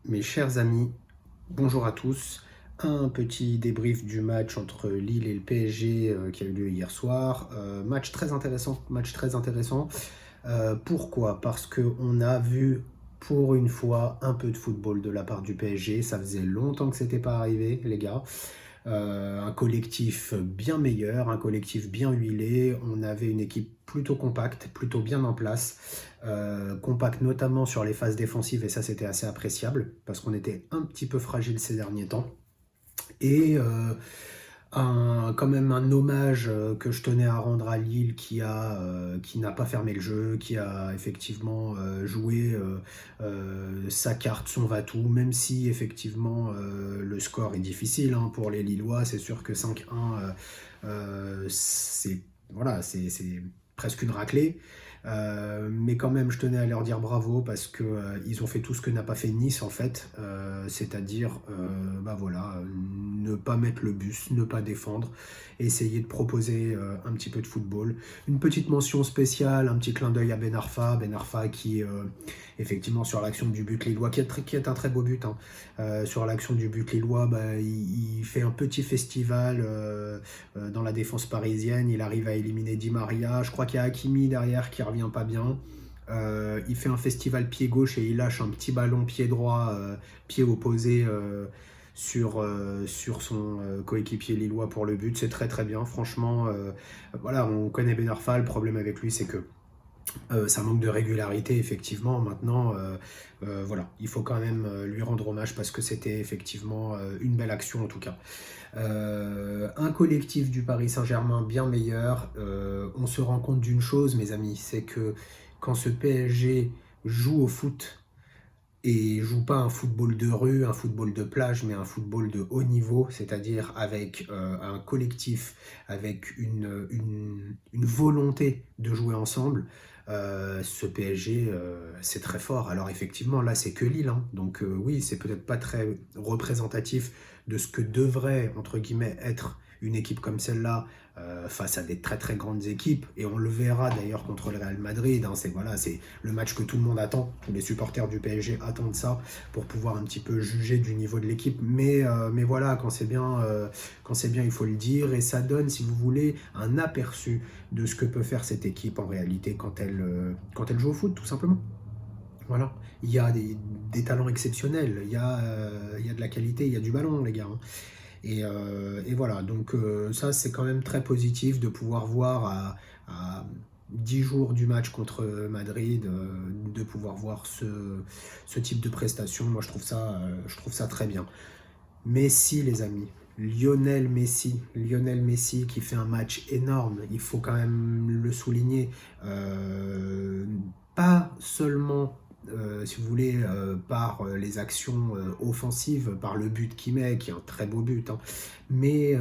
Mes chers amis, bonjour à tous. Un petit débrief du match entre Lille et le PSG qui a eu lieu hier soir. Match très intéressant, match très intéressant. Pourquoi? Parce qu'on a vu pour une fois un peu de football de la part du PSG. Ça faisait longtemps que c'était pas arrivé, les gars. Un collectif bien meilleur, un collectif bien huilé. On avait une équipe plutôt compacte, plutôt bien en place, compacte notamment sur les phases défensives, et ça c'était assez appréciable parce qu'on était un petit peu fragile ces derniers temps. Et quand même un hommage que je tenais à rendre à Lille qui n'a pas fermé le jeu, qui a effectivement joué sa carte, son va-tout, même si effectivement le score est difficile hein, pour les Lillois. C'est sûr que 5-1, c'est voilà, c'est presque une raclée. Mais quand même, je tenais à leur dire bravo parce que ils ont fait tout ce que n'a pas fait Nice en fait, c'est-à-dire, bah voilà, ne pas mettre le bus, ne pas défendre, essayer de proposer un petit peu de football. Une petite mention spéciale, un petit clin d'œil à Ben Arfa qui, effectivement, sur l'action du but lillois, qui est un très beau but, hein, sur l'action du but lillois, bah, il fait un petit festival dans la défense parisienne. Il arrive à éliminer Di Maria. Je crois qu'il y a Hakimi derrière qui revient pas bien. Il fait un festival pied gauche et il lâche un petit ballon pied droit, pied opposé sur son coéquipier lillois pour le but. C'est très très bien. Franchement, voilà, on connaît Ben Arfa. Le problème avec lui, c'est que ça manque de régularité, effectivement. Maintenant, voilà, il faut quand même lui rendre hommage parce que c'était effectivement une belle action en tout cas. Un collectif du Paris Saint-Germain bien meilleur. On se rend compte d'une chose, mes amis, c'est que quand ce PSG joue au foot et joue pas un football de rue, un football de plage, mais un football de haut niveau, c'est-à-dire avec un collectif, avec une volonté de jouer ensemble, ce PSG, c'est très fort. Alors effectivement, là, c'est que Lille, hein. Donc oui, c'est peut-être pas très représentatif de ce que devrait, entre guillemets, être une équipe comme celle-là face à des très très grandes équipes, et on le verra d'ailleurs contre le Real Madrid, hein. C'est le match que tout le monde attend, tous les supporters du PSG attendent ça pour pouvoir un petit peu juger du niveau de l'équipe, mais voilà, quand c'est bien il faut le dire, et ça donne, si vous voulez, un aperçu de ce que peut faire cette équipe en réalité quand elle joue au foot, tout simplement. Voilà, il y a des talents exceptionnels, il y a de la qualité, il y a du ballon, les gars, hein. Et voilà, donc ça c'est quand même très positif de pouvoir voir à 10 jours du match contre Madrid, de pouvoir voir ce type de prestation. Moi je trouve ça très bien. Messi, les amis, Lionel Messi qui fait un match énorme, il faut quand même le souligner. Pas seulement, si vous voulez, par les actions offensives, par le but qu'il met, qui est un très beau but, hein, mais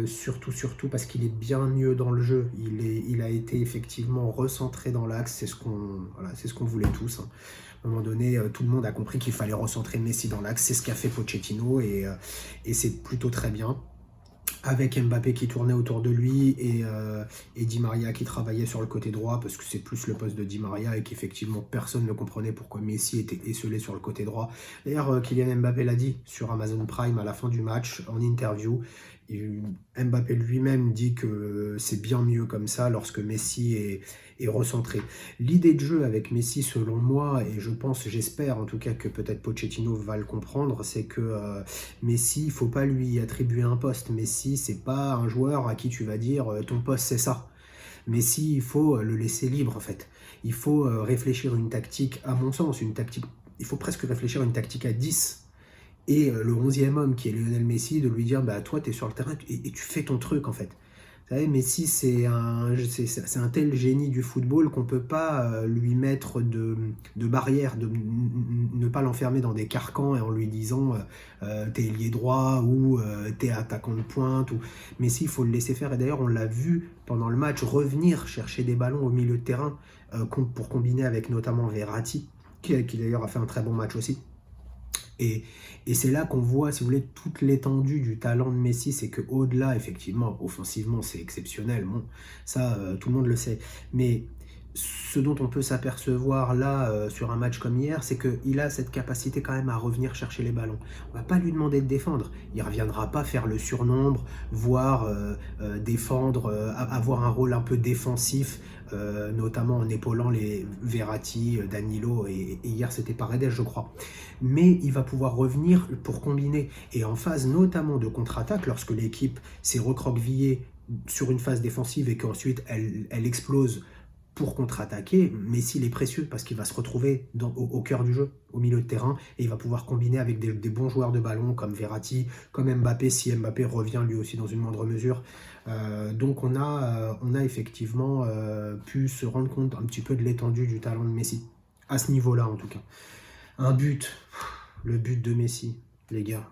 surtout parce qu'il est bien mieux dans le jeu. Il a été effectivement recentré dans l'axe, c'est ce qu'on voulait tous, hein. À un moment donné, tout le monde a compris qu'il fallait recentrer Messi dans l'axe. C'est ce qu'a fait Pochettino et c'est plutôt très bien. Avec Mbappé qui tournait autour de lui et Di Maria qui travaillait sur le côté droit parce que c'est plus le poste de Di Maria et qu'effectivement personne ne comprenait pourquoi Messi était esselé sur le côté droit. D'ailleurs, Kylian Mbappé l'a dit sur Amazon Prime à la fin du match en interview. Et Mbappé lui-même dit que c'est bien mieux comme ça lorsque Messi est recentré. L'idée de jeu avec Messi, selon moi, et je pense, j'espère en tout cas que peut-être Pochettino va le comprendre, c'est que Messi, il ne faut pas lui attribuer un poste. Messi, c'est pas un joueur à qui tu vas dire ton poste c'est ça. Messi, il faut le laisser libre en fait. Il faut réfléchir une tactique, à mon sens, une tactique. Il faut presque réfléchir une tactique à 10 et le 11e homme qui est Lionel Messi, de lui dire bah toi tu es sur le terrain et tu fais ton truc en fait. Vous savez, Messi c'est un tel génie du football qu'on ne peut pas lui mettre de barrière, de ne pas l'enfermer dans des carcans et en lui disant t'es ailier droit ou t'es attaquant de pointe. Messi, il faut le laisser faire, et d'ailleurs on l'a vu pendant le match revenir chercher des ballons au milieu de terrain pour combiner avec notamment Verratti qui d'ailleurs a fait un très bon match aussi. Et, et c'est là qu'on voit, si vous voulez, toute l'étendue du talent de Messi. C'est qu'au-delà, effectivement, offensivement, c'est exceptionnel. Bon, ça, tout le monde le sait. Mais ce dont on peut s'apercevoir là, sur un match comme hier, c'est qu'il a cette capacité quand même à revenir chercher les ballons. On va pas lui demander de défendre. Il reviendra pas faire le surnombre, voire défendre, avoir un rôle un peu défensif, notamment en épaulant les Verratti, Danilo, et hier c'était Paredes, je crois. Mais il va pouvoir revenir pour combiner. Et en phase notamment de contre-attaque, lorsque l'équipe s'est recroquevillée sur une phase défensive et qu'ensuite elle explose pour contre-attaquer, Messi il est précieux parce qu'il va se retrouver au cœur du jeu, au milieu de terrain, et il va pouvoir combiner avec des bons joueurs de ballon comme Verratti, comme Mbappé, si Mbappé revient lui aussi dans une moindre mesure. Donc on a effectivement pu se rendre compte un petit peu de l'étendue du talent de Messi, à ce niveau-là en tout cas. Un but, le but de Messi, les gars,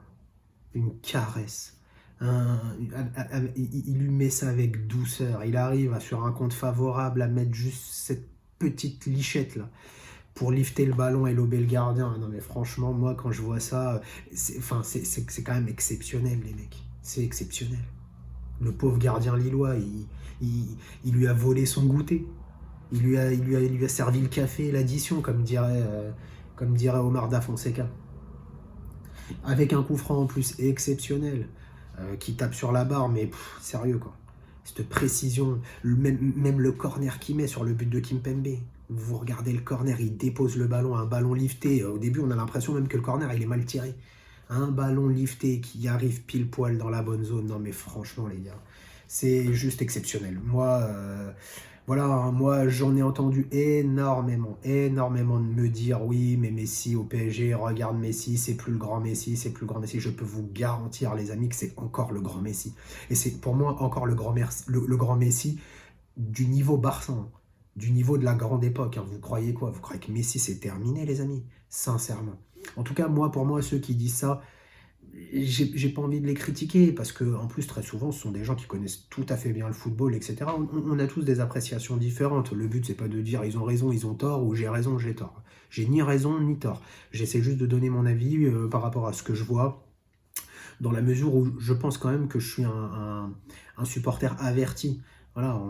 une caresse. Il lui met ça avec douceur. Il arrive sur un compte favorable à mettre juste cette petite lichette là pour lifter le ballon et lober le gardien. Non mais franchement, moi quand je vois ça, c'est quand même exceptionnel les mecs. C'est exceptionnel. Le pauvre gardien lillois, il lui a volé son goûter. Il lui a servi le café et l'addition, comme dirait Omar Da Fonseca. Avec un coup franc en plus exceptionnel, qui tape sur la barre, mais sérieux quoi. Cette précision, même le corner qu'il met sur le but de Kimpembe. Vous regardez le corner, il dépose le ballon, un ballon lifté. Au début, on a l'impression même que le corner, il est mal tiré. Un ballon lifté qui arrive pile poil dans la bonne zone. Non mais franchement les gars, c'est juste exceptionnel. Voilà, hein, moi j'en ai entendu énormément de me dire oui, mais Messi au PSG, regarde Messi, c'est plus le grand Messi, c'est plus le grand Messi. Je peux vous garantir, les amis, que c'est encore le grand Messi. Et c'est pour moi encore le grand Messi du niveau Barça, hein, du niveau de la grande époque. Hein. Vous croyez quoi? Vous croyez que Messi c'est terminé, les amis? Sincèrement. En tout cas, pour moi, ceux qui disent ça, j'ai pas envie de les critiquer parce que en plus très souvent ce sont des gens qui connaissent tout à fait bien le football, etc. On a tous des appréciations différentes. Le but c'est pas de dire ils ont raison, ils ont tort, ou j'ai raison, j'ai tort. J'ai ni raison ni tort. J'essaie juste de donner mon avis par rapport à ce que je vois, dans la mesure où je pense quand même que je suis un supporter averti. Voilà,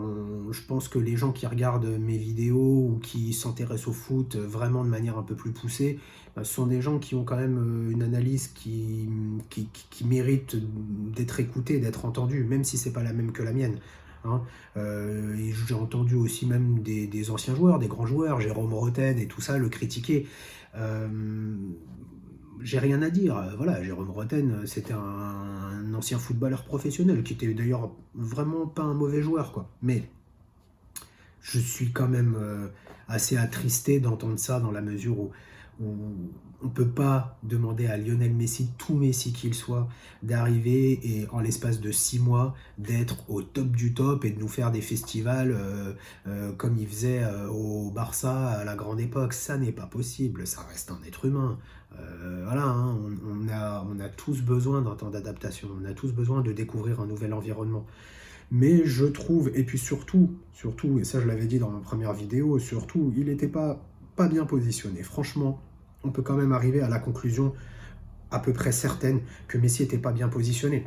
je pense que les gens qui regardent mes vidéos ou qui s'intéressent au foot vraiment de manière un peu plus poussée, ce sont des gens qui ont quand même une analyse qui mérite d'être écoutée, d'être entendue, même si c'est pas la même que la mienne. Hein. Et j'ai entendu aussi même des anciens joueurs, des grands joueurs, Jérôme Roten et tout ça, le critiquer. Euh, j'ai rien à dire. Voilà, Jérôme Roten, c'était un ancien footballeur professionnel qui était d'ailleurs vraiment pas un mauvais joueur, quoi. Mais je suis quand même assez attristé d'entendre ça dans la mesure où on ne peut pas demander à Lionel Messi, tout Messi qu'il soit, d'arriver et en l'espace de 6 mois d'être au top du top et de nous faire des festivals comme il faisait au Barça à la grande époque. Ça n'est pas possible, ça reste un être humain. Voilà, hein, on a tous besoin d'un temps d'adaptation, on a tous besoin de découvrir un nouvel environnement. Mais je trouve, et puis surtout, et ça je l'avais dit dans ma première vidéo, surtout, il n'était pas bien positionné. Franchement, on peut quand même arriver à la conclusion à peu près certaine que Messi n'était pas bien positionné.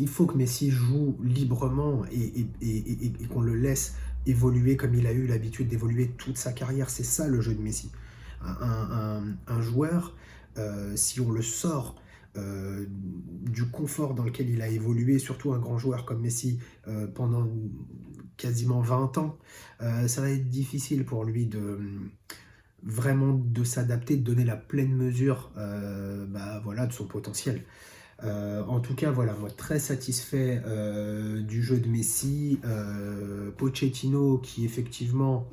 Il faut que Messi joue librement et qu'on le laisse évoluer comme il a eu l'habitude d'évoluer toute sa carrière. C'est ça le jeu de Messi. Un joueur, si on le sort du confort dans lequel il a évolué, surtout un grand joueur comme Messi, pendant quasiment 20 ans, ça va être difficile pour lui vraiment de s'adapter, de donner la pleine mesure voilà, de son potentiel. En tout cas, voilà, moi très satisfait du jeu de Messi. Pochettino qui effectivement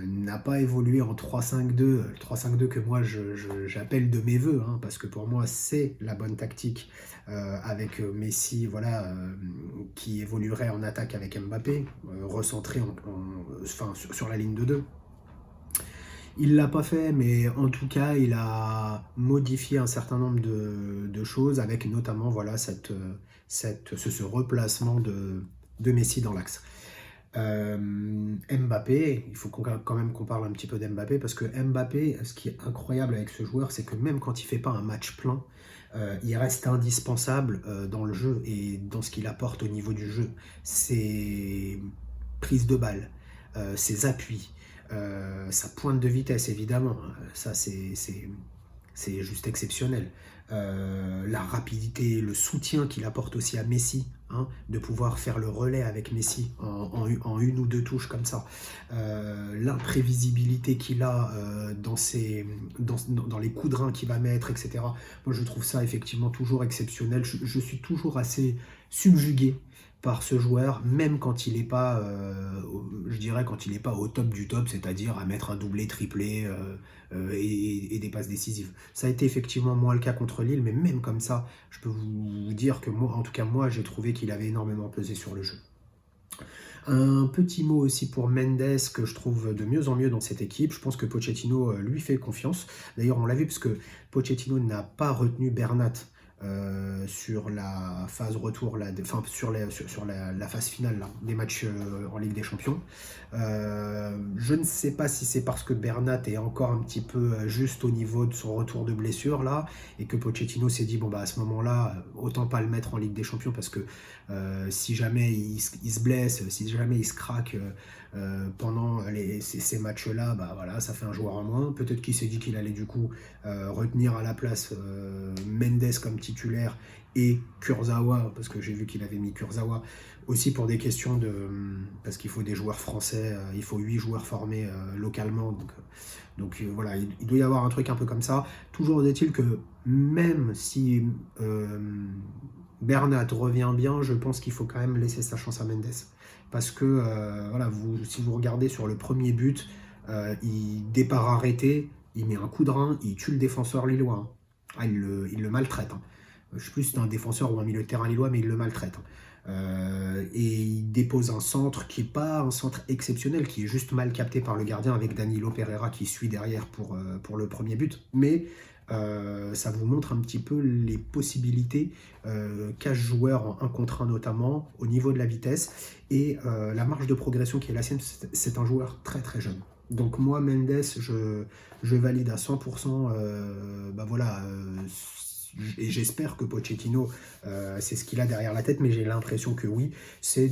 n'a pas évolué en 3-5-2, le 3-5-2 que moi j'appelle de mes voeux, hein, parce que pour moi c'est la bonne tactique avec Messi, voilà, qui évoluerait en attaque avec Mbappé, recentré sur la ligne de 2. Il l'a pas fait, mais en tout cas, il a modifié un certain nombre de choses, avec notamment voilà, ce replacement de Messi dans l'axe. Mbappé, il faut quand même qu'on parle un petit peu d'Mbappé, parce que Mbappé, ce qui est incroyable avec ce joueur, c'est que même quand il fait pas un match plein, il reste indispensable dans le jeu et dans ce qu'il apporte au niveau du jeu. C'est prise de balle, ses appuis, sa pointe de vitesse évidemment, ça c'est juste exceptionnel. La rapidité, le soutien qu'il apporte aussi à Messi, hein, de pouvoir faire le relais avec Messi en une ou deux touches comme ça. L'imprévisibilité qu'il a dans les coups de rein qu'il va mettre, etc. Moi, je trouve ça effectivement toujours exceptionnel. Je suis toujours assez subjugué par ce joueur, même quand il n'est pas, je dirais, quand il n'est pas au top du top, c'est-à-dire à mettre un doublé, triplé et des passes décisives. Ça a été effectivement moins le cas contre Lille, mais même comme ça, je peux vous dire que moi, en tout cas moi, j'ai trouvé qu'il avait énormément pesé sur le jeu. Un petit mot aussi pour Mendes, que je trouve de mieux en mieux dans cette équipe. Je pense que Pochettino lui fait confiance. D'ailleurs, on l'a vu parce que Pochettino n'a pas retenu Bernat sur la phase retour, enfin sur la phase finale là, des matchs en Ligue des Champions. Je ne sais pas si c'est parce que Bernat est encore un petit peu juste au niveau de son retour de blessure là, et que Pochettino s'est dit bon bah à ce moment-là, autant pas le mettre en Ligue des Champions parce que si jamais il se blesse, si jamais il se craque pendant ces matchs-là, bah voilà, ça fait un joueur en moins. Peut-être qu'il s'est dit qu'il allait du coup retenir à la place Mendes comme titulaire et Kurzawa, parce que j'ai vu qu'il avait mis Kurzawa, aussi pour des questions parce qu'il faut des joueurs français, il faut 8 joueurs formés localement, donc voilà, il doit y avoir un truc un peu comme ça. Toujours est-il que même si Bernat revient bien, je pense qu'il faut quand même laisser sa chance à Mendes. Parce que voilà, si vous regardez sur le premier but, il départ arrêté, il met un coup de rein, il tue le défenseur lillois. Hein. Ah, il le maltraite. Hein. Je sais plus si c'est un défenseur ou un milieu de terrain lillois, mais il le maltraite. Et il dépose un centre qui n'est pas un centre exceptionnel, qui est juste mal capté par le gardien avec Danilo Pereira qui suit derrière pour le premier but. Mais ça vous montre un petit peu les possibilités qu'a ce joueur en 1 contre 1 notamment, au niveau de la vitesse et la marge de progression qui est la sienne. C'est un joueur très très jeune. Donc moi, Mendes, je valide à 100%, bah voilà, et j'espère que Pochettino, c'est ce qu'il a derrière la tête, mais j'ai l'impression que oui, c'est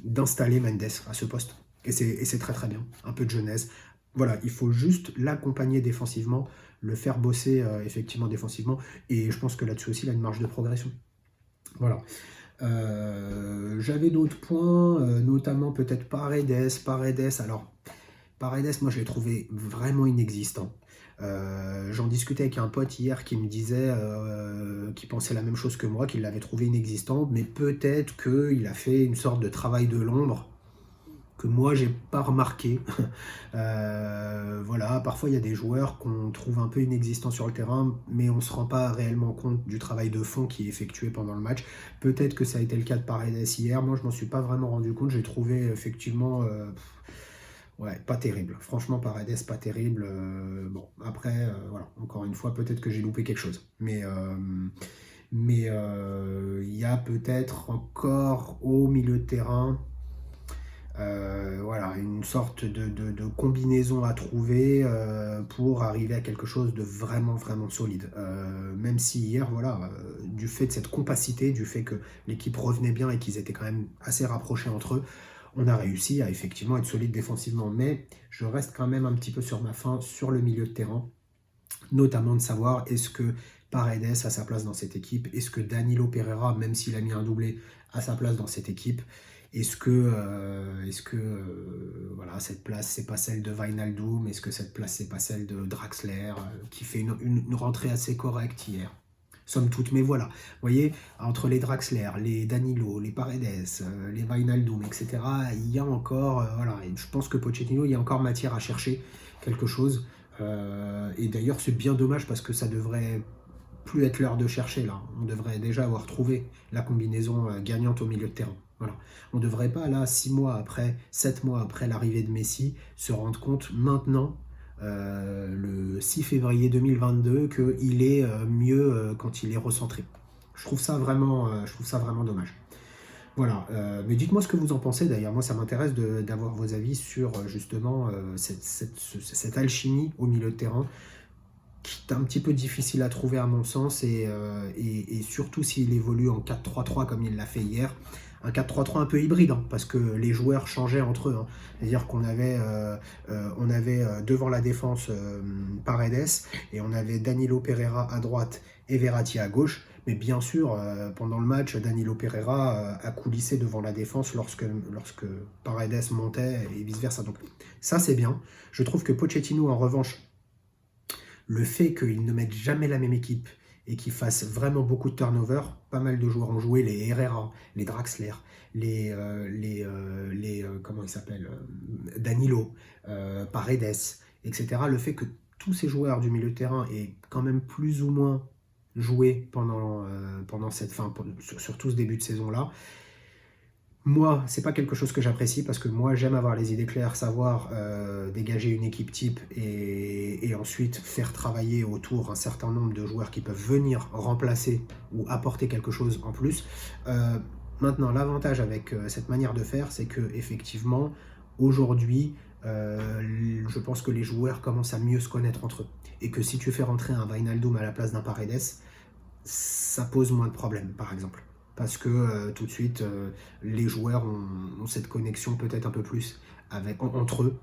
d'installer Mendes à ce poste. Et c'est très très bien, un peu de jeunesse. Voilà, il faut juste l'accompagner défensivement, le faire bosser effectivement défensivement, et je pense que là-dessus aussi, il a une marge de progression. Voilà. J'avais d'autres points, notamment peut-être Paredes. Alors, Paredes, moi je l'ai trouvé vraiment inexistant. J'en discutais avec un pote hier qui me disait qu'il pensait la même chose que moi, qu'il l'avait trouvé inexistant, mais peut-être qu'il a fait une sorte de travail de l'ombre que moi j'ai pas remarqué. Voilà, parfois il y a des joueurs qu'on trouve un peu inexistants sur le terrain, mais on se rend pas réellement compte du travail de fond qui est effectué pendant le match. Peut-être que ça a été le cas de Paredes hier, moi je m'en suis pas vraiment rendu compte, j'ai trouvé effectivement ouais, pas terrible. Franchement, Paredes, pas terrible. Bon, après, voilà, encore une fois, peut-être que j'ai loupé quelque chose. Mais il y a peut-être encore au milieu de terrain, voilà, une sorte de combinaison à trouver pour arriver à quelque chose de vraiment, vraiment solide. Même si hier, voilà, du fait de cette compacité, du fait que l'équipe revenait bien et qu'ils étaient quand même assez rapprochés entre eux, on a réussi à effectivement être solide défensivement, mais je reste quand même un petit peu sur ma faim sur le milieu de terrain, notamment de savoir est-ce que Paredes a sa place dans cette équipe, est-ce que Danilo Pereira, même s'il a mis un doublé, a sa place dans cette équipe, est-ce que voilà, cette place c'est pas celle de Wijnaldum, est-ce que cette place c'est pas celle de Draxler qui fait une rentrée assez correcte hier. Somme toute, mais voilà, vous voyez, entre les Draxler, les Danilo, les Paredes, les Wijnaldum, etc., il y a encore, voilà, et je pense que Pochettino, il y a encore matière à chercher quelque chose, et d'ailleurs c'est bien dommage parce que ça devrait plus être l'heure de chercher là, on devrait déjà avoir trouvé la combinaison gagnante au milieu de terrain. Voilà. On ne devrait pas là, 6 mois après, 7 mois après l'arrivée de Messi, se rendre compte maintenant le 6 février 2022 qu'il est mieux quand il est recentré. Je trouve ça vraiment dommage. Voilà, mais dites-moi ce que vous en pensez d'ailleurs. Moi, ça m'intéresse d'avoir vos avis sur justement cette alchimie au milieu de terrain qui est un petit peu difficile à trouver à mon sens et surtout s'il évolue en 4-3-3 comme il l'a fait hier. un 4-3-3 un peu hybride, hein, parce que les joueurs changeaient entre eux, hein. C'est-à-dire qu'on avait, devant la défense Paredes, et on avait Danilo Pereira à droite et Verratti à gauche. Mais bien sûr, pendant le match, Danilo Pereira a coulissé devant la défense lorsque Paredes montait et vice-versa. Donc ça, c'est bien. Je trouve que Pochettino, en revanche, le fait qu'il ne mette jamais la même équipe et qu'il fasse vraiment beaucoup de turnover, pas mal de joueurs ont joué, les Herrera, les Draxler, comment il s'appelle, Danilo, Paredes, etc. Le fait que tous ces joueurs du milieu de terrain aient quand même plus ou moins joué pendant cette fin, sur tout ce début de saison-là, moi, c'est pas quelque chose que j'apprécie parce que moi, j'aime avoir les idées claires, savoir dégager une équipe type et ensuite faire travailler autour un certain nombre de joueurs qui peuvent venir remplacer ou apporter quelque chose en plus. Maintenant, l'avantage avec cette manière de faire, c'est que effectivement, aujourd'hui, je pense que les joueurs commencent à mieux se connaître entre eux et que si tu fais rentrer un Wijnaldum à la place d'un Paredes, ça pose moins de problèmes, par exemple. Parce que tout de suite, les joueurs ont cette connexion peut-être un peu plus entre eux.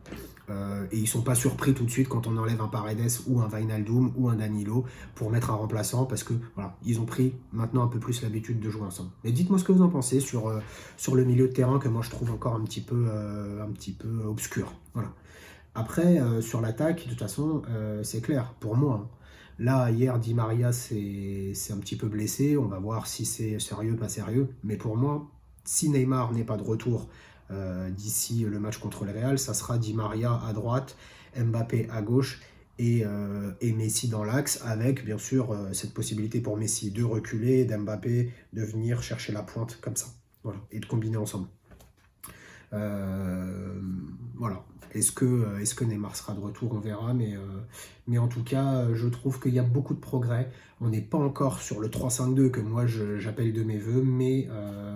Et ils ne sont pas surpris tout de suite quand on enlève un Paredes ou un Wijnaldum ou un Danilo pour mettre un remplaçant. Parce que voilà, ils ont pris maintenant un peu plus l'habitude de jouer ensemble. Mais dites-moi ce que vous en pensez sur le milieu de terrain que moi je trouve encore un petit peu obscur. Voilà. Après, sur l'attaque, de toute façon, c'est clair, pour moi, hein. Là, hier, Di Maria c'est un petit peu blessé. On va voir si c'est sérieux, pas sérieux. Mais pour moi, si Neymar n'est pas de retour d'ici le match contre le Real, ça sera Di Maria à droite, Mbappé à gauche et Messi dans l'axe, avec bien sûr cette possibilité pour Messi de reculer et d'Mbappé de venir chercher la pointe comme ça. Voilà, et de combiner ensemble. Voilà. Est-ce que Neymar sera de retour? On verra, mais en tout cas, je trouve qu'il y a beaucoup de progrès. On n'est pas encore sur le 3-5-2 que moi j'appelle de mes voeux, mais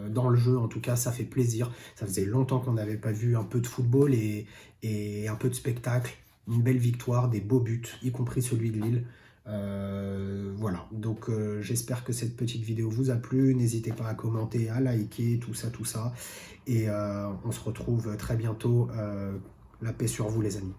dans le jeu, en tout cas, ça fait plaisir. Ça faisait longtemps qu'on n'avait pas vu un peu de football et un peu de spectacle. Une belle victoire, des beaux buts, y compris celui de Lille. Voilà, donc j'espère que cette petite vidéo vous a plu. N'hésitez pas à commenter, à liker, tout ça. Et on se retrouve très bientôt. La paix sur vous, les amis.